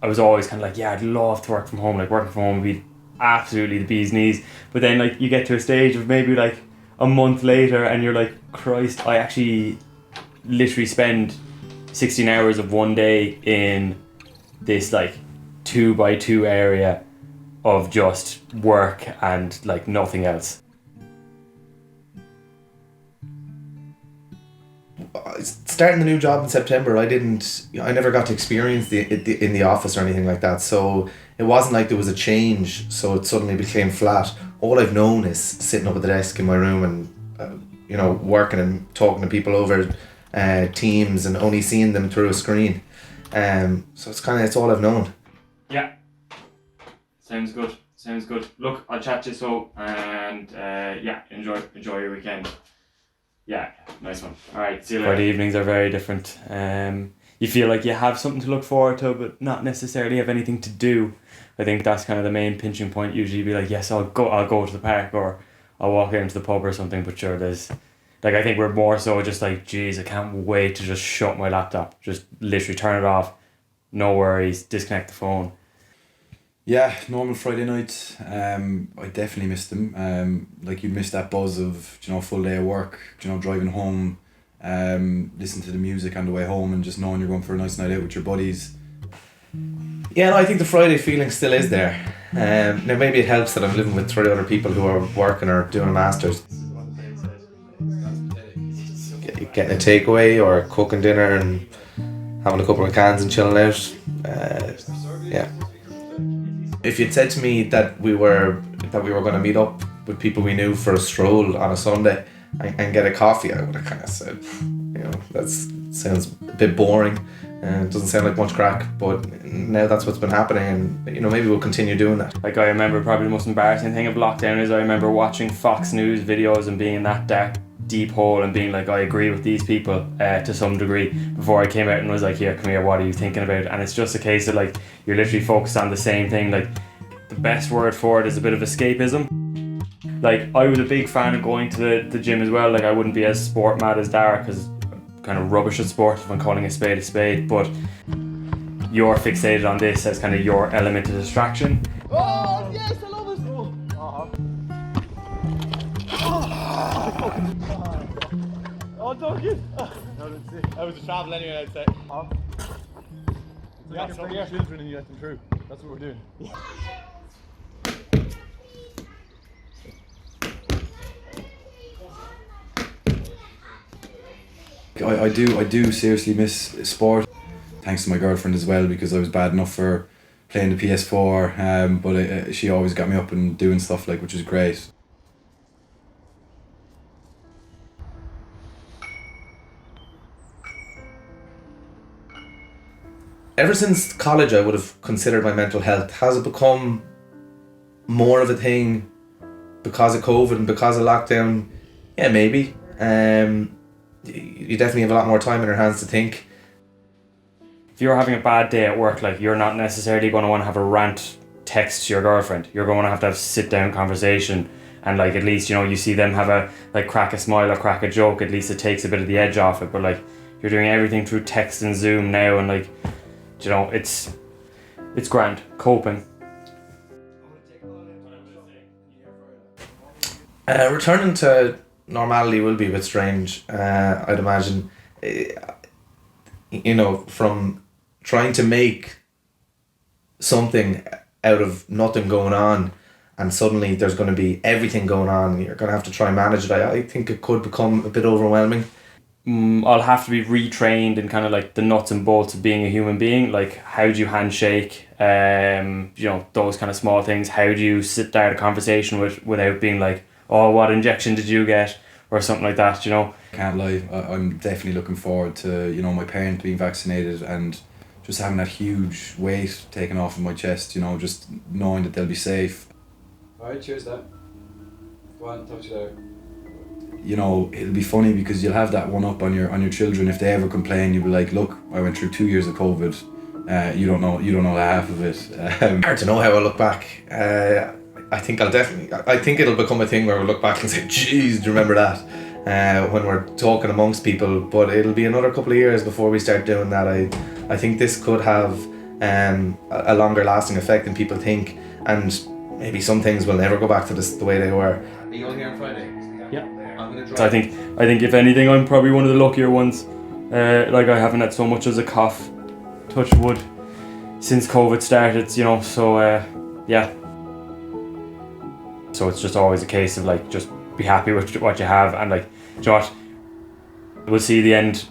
I was always kind of like, yeah, I'd love to work from home. Like working from home would be absolutely the bee's knees. But then like you get to a stage of maybe like a month later and you're like, Christ, I actually literally spend 16 hours of one day in this like 2x2 area of just work and like nothing else. Starting the new job in September, I never got to experience in the office or anything like that, so it wasn't like there was a change, so it suddenly became flat. All I've known is sitting up at the desk in my room and working and talking to people over Teams and only seeing them through a screen. So it's all I've known. Yeah, sounds good. Look, I'll chat to you so, and enjoy your weekend. Yeah, nice one. All right, see you later. Friday evenings are very different. You feel like you have something to look forward to, but not necessarily have anything to do. I think that's kind of the main pinching point. Usually, be like, yes, I'll go to the park or I'll walk out into the pub or something. But sure, there's like I think we're more so just like, geez, I can't wait to just shut my laptop, just literally turn it off, no worries, disconnect the phone. Yeah, normal Friday night. I definitely miss them. Like you'd miss that buzz of full day of work. Driving home, listen to the music on the way home, and just knowing you're going for a nice night out with your buddies. Yeah, no, I think the Friday feeling still is there. Now maybe it helps that I'm living with 3 other people who are working or doing a masters. Getting a takeaway or cooking dinner and having a couple of cans and chilling out. Yeah. If you'd said to me that we were going to meet up with people we knew for a stroll on a Sunday and get a coffee, I would have kind of said, that sounds a bit boring and it doesn't sound like much crack. But now that's what's been happening, and maybe we'll continue doing that. Like I remember probably the most embarrassing thing of lockdown is I remember watching Fox News videos and being in that dark, deep hole and being like, I agree with these people to some degree, before I came out and was like, here, come here, what are you thinking about? And it's just a case of like, you're literally focused on the same thing. Like the best word for it is a bit of escapism. Like I was a big fan of going to the gym as well. Like I wouldn't be as sport mad as Dara because I'm kind of rubbish at sport if I'm calling a spade, but you're fixated on this as kind of your element of distraction. Oh yes, I love this. Oh, don't get. I was a travel anyway, I'd say. You got some children and you let them through. That's what we're doing. I do seriously miss sport. Thanks to my girlfriend as well, because I was bad enough for playing the PS4, but she always got me up and doing stuff, like, which is great. Ever since college, I would have considered my mental health. Has it become more of a thing because of COVID and because of lockdown? Yeah, maybe. You definitely have a lot more time in your hands to think. If you're having a bad day at work, like you're not necessarily going to want to have a rant text to your girlfriend. You're going to have sit down conversation, and like at least you see them have a crack a smile or crack a joke. At least it takes a bit of the edge off it. But like you're doing everything through text and Zoom now, and like it's grand coping. Returning to normality will be a bit strange, I'd imagine. From trying to make something out of nothing going on, and suddenly there's going to be everything going on, and you're going to have to try and manage it. I think it could become a bit overwhelming. I'll have to be retrained in kind of like the nuts and bolts of being a human being. Like, how do you handshake? Those kind of small things. How do you sit down a conversation without being like, oh, what injection did you get? Or something like that, Can't lie, I'm definitely looking forward to, my parents being vaccinated and just having that huge weight taken off of my chest, just knowing that they'll be safe. Alright, cheers, Dad. Go on, talk to you later. It'll be funny because you'll have that one up on your children. If they ever complain, you'll be like, look, I went through 2 years of COVID. You don't know half of it. Hard to know how I look back. I think it'll become a thing where we'll look back and say, geez, do you remember that? When we're talking amongst people, but it'll be another couple of years before we start doing that. I think this could have a longer lasting effect than people think, and maybe some things will never go back to the way they were. Are you all here on Friday? Yeah. So I think if anything, I'm probably one of the luckier ones. Like I haven't had so much as a cough, touch wood, since COVID started, you know, so yeah. So it's just always a case of like, just be happy with what you have, and like, you know what, we'll see the end